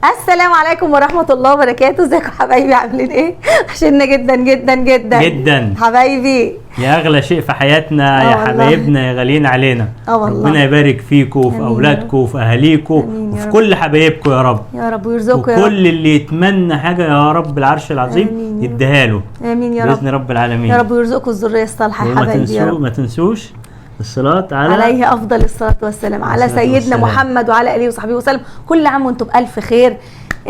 السلام عليكم ورحمة الله وبركاته. ازيكم حبايبي، عاملين ايه؟ وحشنا جدا جدا جدا جدا حبايبي، يا اغلى شيء في حياتنا يا حبايبنا يا غاليين علينا. والله ربنا يبارك فيكم وفي اولادكم وفي اهاليكم وفي كل حبايبكم يا رب يا رب، ويرزقكم يا رب. وكل اللي يتمنى حاجه يا رب العرش العظيم يديها له. امين يا رب باذن رب العالمين يا رب، ويرزقكم الذريه الصالحه يا حبايبي يا رب. ما تنسوش الصلاة عليه افضل الصلاه والسلام على سيدنا محمد وعلى اله وصحبه وسلم. كل عام وانتم بالف خير.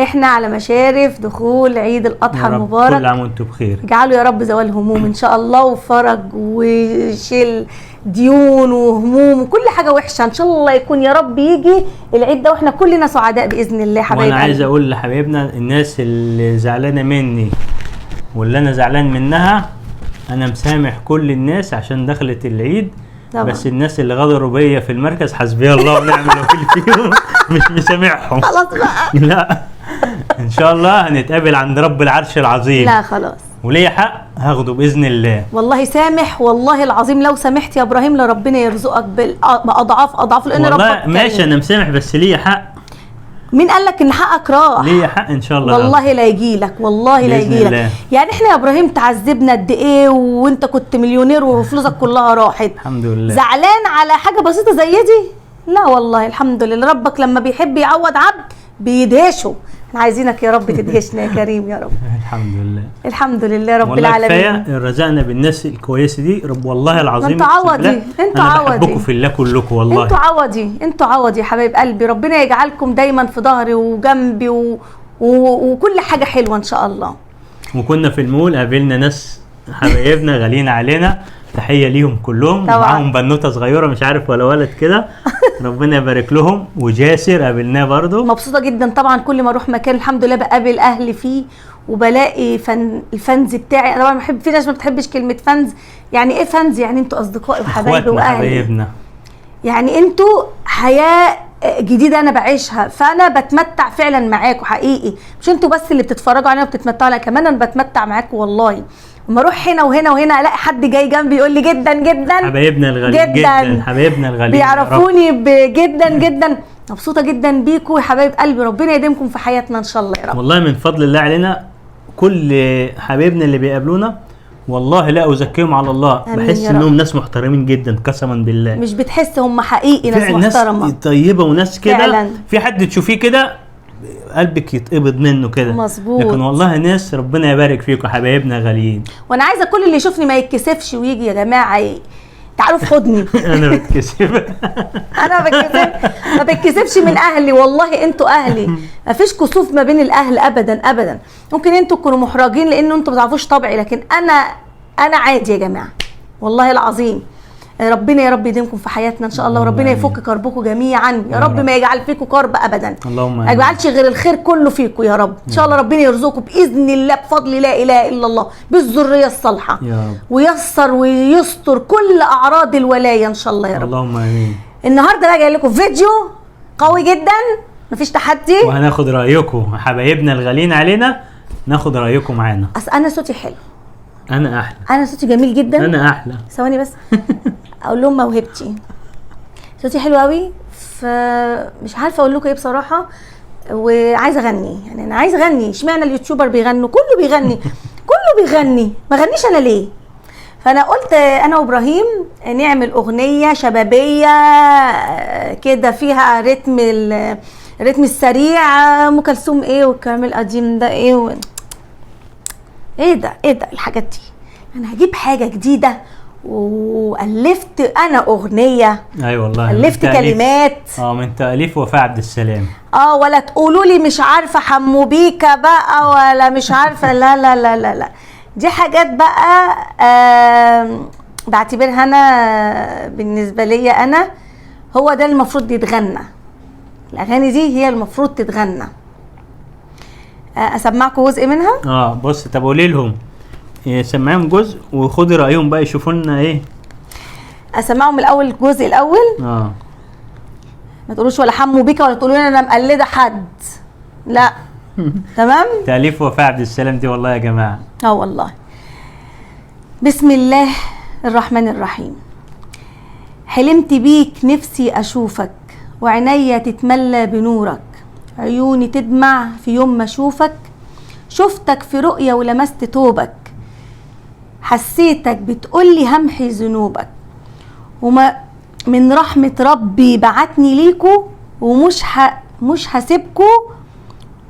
احنا على مشارف دخول عيد الاضحى المبارك. كل عام وانتم بخير. اجعلوا يا رب زوال هموم ان شاء الله، وفرج وشيل ديون وهموم وكل حاجه وحشه ان شاء الله. يكون يا رب يجي العيد ده واحنا كلنا سعداء باذن الله حبايبي. وانا عايز اقول لحبايبنا الناس اللي زعلانه مني واللي انا زعلان منها، انا مسامح كل الناس عشان دخلت العيد طبعا. بس الناس اللي غدروا بيا في المركز حسبي الله ونعم الوكيل فيهم مش مسامحهم. خلاص بقى لا ان شاء الله هنتقابل عند رب العرش العظيم. لا خلاص، وليا حق هاخده باذن الله. والله سامح، والله العظيم لو سامحت يا ابراهيم لربنا يرزقك باضعاف لان والله ربك ماشي انا مسامح بس ليا حق. مين قال لك ان حقك راح؟ ليا حق ان شاء الله. والله لا يجيلك، والله لا يجيلك. يعني احنا يا ابراهيم تعذبنا قد ايه وانت كنت مليونير وفلوسك كلها راحت. الحمد لله. زعلان على حاجه بسيطه زي دي؟ لا والله الحمد لله، ربك لما بيحب يعوض عبد بيدهشه. احنا عايزينك يا رب تدهشنا يا كريم يا رب. الحمد لله الحمد لله رب والله العالمين. كفايه رزقنا بالناس الكويسه دي رب والله العظيم. انتوا عوضي، انتوا عوضي، انا بحبكم في الله كلكم والله. انتوا عوضي، انتوا عوضي يا حبايب قلبي. ربنا يجعلكم دايما في ظهري وجنبي وكل حاجه حلوه ان شاء الله. وكنا في المول قابلنا ناس حبايبنا غاليين علينا، تحيه ليهم كلهم. ومعاهم بنوته صغيره مش عارف ولا ولد كده ربنا يبارك لهم. وجاسر قابلناه برضو. مبسوطه جدا طبعا. كل ما اروح مكان الحمد لله بقابل اهلي فيه وبلاقي الفنز بتاعي. انا طبعا بحب، في ناس ما بتحبش كلمه فنز. يعني ايه فنز؟ يعني انتوا اصدقائي وحبايبي واهلي، حبايبنا. يعني انتوا حياه جديده انا بعيشها، فانا بتمتع فعلا معاكم حقيقي. مش انتوا بس اللي بتتفرجوا علينا وبتتمتعوا، لا كمان انا بتمتع معاكم والله. لما اروح هنا وهنا وهنا الاقي حد جاي جنبي يقول لي جدا جدا حبايبنا الغاليين جدا حبايبنا الغاليين بيعرفوني جدا جدا. مبسوطه جدا بيكم يا حبايب قلبي. ربنا يديمكم في حياتنا ان شاء الله يا رب. والله من فضل الله علينا كل حبايبنا اللي بيقابلونا والله لا ازكيهم على الله، بحس انهم ناس محترمين جدا قسما بالله. مش بتحس؟ هم حقيقي ناس محترمه، ناس طيبه وناس كده. في حد تشوفيه كده قلبك يتقبض منه كده. مظبوط. لكن والله ناس ربنا يبارك فيكم حبايبنا غاليين. وانا عايزه كل اللي يشوفني ما يتكسفش ويجي يا جماعه تعالوا في حضني. انا بتكسف. انا ما بتكسفش من اهلي والله. انتوا اهلي، ما فيش كسوف ما بين الاهل ابدا ابدا. ممكن انتوا تكونوا محرجين لان انتوا ما بتعرفوش طبعي، لكن انا عادي يا جماعه والله العظيم. ربنا يا رب يديمكم في حياتنا ان شاء الله، وربنا يفك كربكم جميعا يا رب. ما يجعل فيكم كرب ابدا، ما يجعلش غير الخير كله فيكم يا رب ان شاء الله. ربنا يرزقكم باذن الله بفضل لا اله الا الله بالذريه الصالحه يا رب، وييسر ويستر كل اعراض الولايه ان شاء الله يا رب. اللهم امين. النهارده بقى جاي لكم فيديو قوي جدا، مفيش تحدي، وهناخد رايكم حبايبنا الغاليين علينا. ناخد رايكم معانا. اصل انا صوتي حلو، انا احلى، انا صوتي جميل جدا، انا احلى. ثواني بس اقول لهم موهبتي. صوتي حلو قوي، فمش عارفه اقول لكم ايه بصراحه. وعايزه اغني، يعني انا عايزه اغني. اشمعنى اليوتيوبر بيغنوا؟ كله بيغني كله بيغني، ما غنيش انا ليه؟ فانا قلت انا وابراهيم نعمل اغنيه شبابيه كده فيها الريتم السريع. ام كلثوم ايه والكلام القديم ده ايه ايه ده الحاجات دي. انا هجيب حاجه جديده والفت انا اغنيه. ايوه والله الفت كلمات من تاليف وفاء عبد السلام. ولا تقولوا لي مش عارفه حمو بيكا بقى ولا مش عارفه. لا لا لا لا لا، دي حاجات بقى بعتبرها انا بالنسبه لي انا هو ده المفروض يتغنى. الاغاني دي هي المفروض تتغنى. اسمعكم جزء منها. بص، طب قولي لهم سمعهم جزء وخدي رايهم بقى يشوفوا لنا ايه. اسمعهم الاول الجزء الاول. ما تقولوش ولا حمو بيكا ولا تقولوا لي انا مقلده حد، لا. تمام. تاليف وفاء عبد السلام دي والله يا جماعه. والله. بسم الله الرحمن الرحيم. حلمت بيك نفسي اشوفك وعينيا تتملى بنورك، عيوني تدمع في يوم ما اشوفك، شفتك في رؤية ولمست توبك، حسيتك بتقولي همحي ذنوبك، وما من رحمة ربي بعتني ليكو، ومش مش هسيبكو،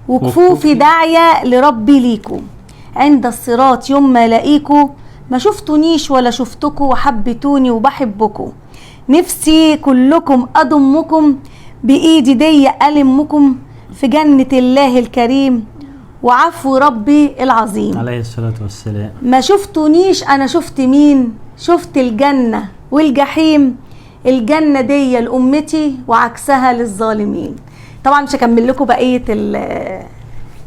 وكفوفي داعية لربي ليكو، عند الصراط يوم ما لاقيكو، ما شفتونيش ولا شفتكو وحبتوني وبحبكو، نفسي كلكم أضمكم بإيدي دي ألمكم في جنة الله الكريم وعفو ربي العظيم عليه الصلاة والسلام. ما شفتونيش، أنا شفت مين؟ شفت الجنة والجحيم، الجنة دي لأمتي وعكسها للظالمين. طبعا مش هكمل لكم بقية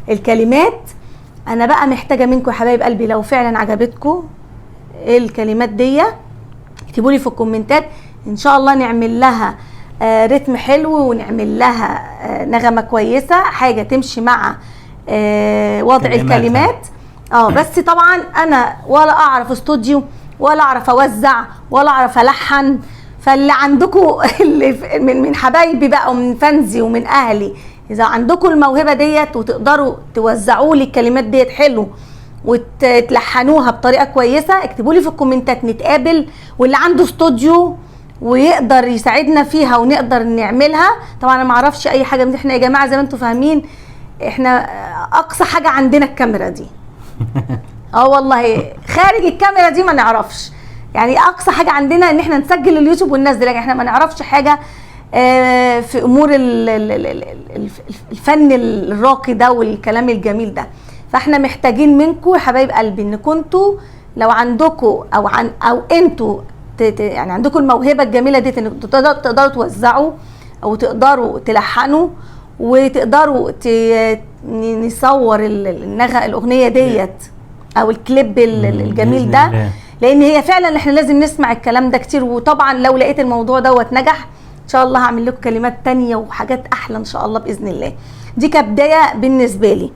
الكلمات. أنا بقى محتاجة منكم يا حبايب قلبي لو فعلا عجبتكم الكلمات دي اكتبوا لي في الكومنتات، إن شاء الله نعمل لها رتم حلو ونعمل لها نغمة كويسة، حاجة تمشي مع وضع الكلمات. بس طبعا انا ولا اعرف استوديو ولا اعرف اوزع ولا اعرف الحن، فاللي عندكم اللي من حبايبي بقى ومن فانزي ومن اهلي، اذا عندكم الموهبه ديت وتقدروا توزعوا لي الكلمات ديت حلو وتلحنوها بطريقه كويسه، اكتبوا لي في الكومنتات نتقابل، واللي عنده استوديو ويقدر يساعدنا فيها ونقدر نعملها. طبعا انا ما اعرفش اي حاجه من دي، احنا يا جماعه زي ما انتم فاهمين احنا اقصى حاجه عندنا الكاميرا دي. والله خارج الكاميرا دي ما نعرفش، يعني اقصى حاجه عندنا ان احنا نسجل اليوتيوب وننزل، لكن احنا ما نعرفش حاجه في امور الفن الراقي ده والكلام الجميل ده. فاحنا محتاجين منكم يا حبايب قلبي ان كنتوا لو عندكم او انتوا يعني عندكم الموهبه الجميله دي ان تقدروا توزعوا او تقدروا تلحنوا وتقدروا نصور الاغنيه ديت او الكليب الجميل ده، لان هي فعلا احنا لازم نسمع الكلام ده كتير. وطبعا لو لقيت الموضوع دوت نجح ان شاء الله هعمل لكم كلمات تانية وحاجات احلى ان شاء الله باذن الله. دي كبدايه بالنسبه لي.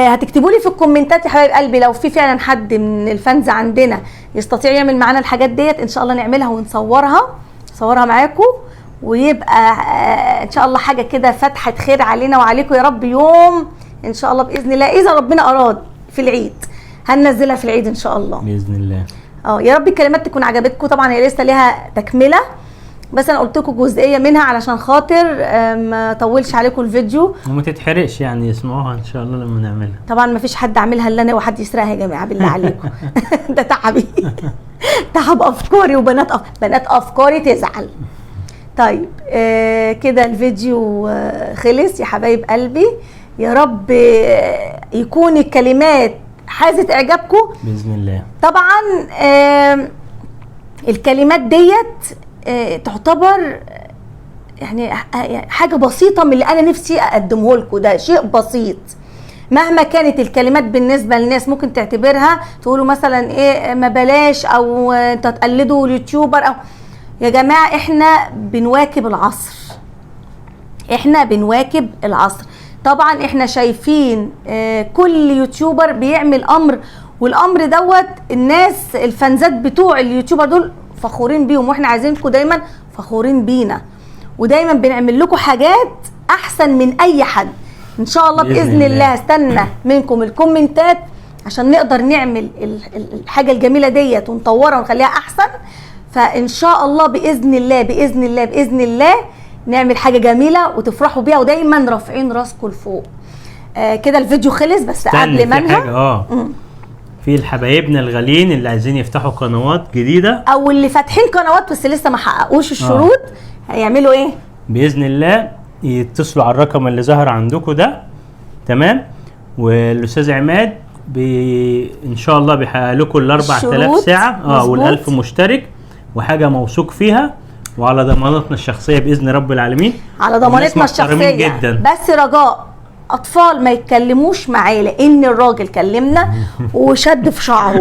هتكتبوا لي في الكومنتات يا حبايب قلبي لو في فعلا حد من الفانز عندنا يستطيع يعمل معانا الحاجات ديت، ان شاء الله نعملها ونصورها معاكم، ويبقى ان شاء الله حاجه كده فتحه خير علينا وعليكم يا رب. يوم ان شاء الله باذن الله اذا ربنا اراد في العيد هننزلها في العيد ان شاء الله باذن الله. يا رب الكلمات تكون عجبتكم. طبعا هي لسه ليها تكمله، بس انا قلت لكم جزئيه منها علشان خاطر ما اطولش عليكم الفيديو وما تتحرقش، يعني اسمعوها ان شاء الله لما نعملها. طبعا ما فيش حد عاملها الا انا وحد يسرقها يا جماعه بالله عليكم. ده تعبي. تعب افكاري وبنات افكاري تزعل. طيب كده الفيديو خلص يا حبايب قلبي. يا رب يكون الكلمات حازت اعجابكم باذن الله. طبعا الكلمات ديت تعتبر يعني حاجه بسيطه من اللي انا نفسي اقدمه لكم، ده شيء بسيط. مهما كانت الكلمات بالنسبه للناس ممكن تعتبرها تقولوا مثلا ايه ما بلاش او انتوا تقلدوا اليوتيوبر، او يا جماعه احنا بنواكب العصر. طبعا احنا شايفين كل يوتيوبر بيعمل امر، والامر دوت الناس الفانزات بتوع اليوتيوبر دول فخورين بيهم، واحنا عايزينكم دايما فخورين بينا، ودايما بنعمل لكم حاجات احسن من اي حد ان شاء الله باذن الله. استنى منكم الكومنتات عشان نقدر نعمل الحاجه الجميله ديت ونطورها ونخليها احسن. فان شاء الله باذن الله نعمل حاجه جميله وتفرحوا بيها، ودايما رافعين راسكم لفوق. كده الفيديو خلص، بس قبل ما انهي في الحبايبنا الغاليين اللي عايزين يفتحوا قنوات جديده او اللي فاتحين قنوات بس لسه ما حققوش الشروط هيعملوا ايه؟ باذن الله يتصلوا على الرقم اللي ظهر عندكم ده، تمام؟ والاستاذ عماد ان شاء الله بيحقق لكم ال 4000 ساعه وال1000 مشترك، وحاجه موثوق فيها وعلى ضمانتنا الشخصيه باذن رب العالمين. على ضمانتنا الشخصيه جدا. بس رجاء اطفال ما يتكلموش معايا، لان الراجل كلمنا وشد في شعره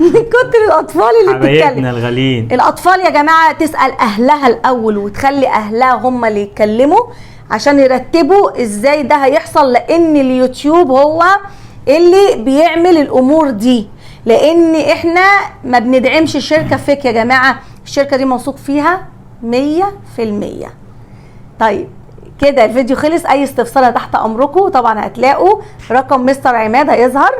من كتر الاطفال اللي بتتكلم. حبايبنا الغاليين الاطفال يا جماعه تسال اهلها الاول وتخلي اهلها هم اللي يتكلموا عشان يرتبوا ازاي ده هيحصل، لان اليوتيوب هو اللي بيعمل الامور دي، لان احنا ما بندعمش الشركه فيك يا جماعه، الشركه دي موثوق فيها 100%. طيب كده الفيديو خلص. اي استفسار تحت امركم، طبعا هتلاقوا رقم مستر عماد هيظهر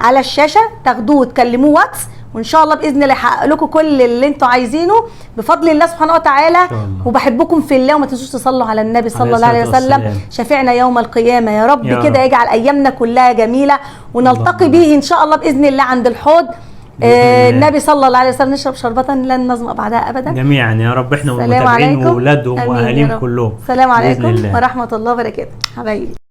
على الشاشه، تاخدوه وتكلموه واتس، وان شاء الله باذن الله يحقق لكم كل اللي انتوا عايزينه بفضل الله سبحانه وتعالى. وبحبكم في الله، وما تنسوش تصلوا على النبي صلى الله عليه وسلم، شفيعنا يوم القيامه يا رب. كده يجعل ايامنا كلها جميله، ونلتقي به ان شاء الله باذن الله عند الحوض. النبي صلى الله عليه وسلم، نشرب شربة لن نظمأ بعدها ابدا جميعا يا رب، احنا والمتابعين واولادهم واهاليهم كلهم. السلام عليكم ورحمه الله وبركاته حبايبي.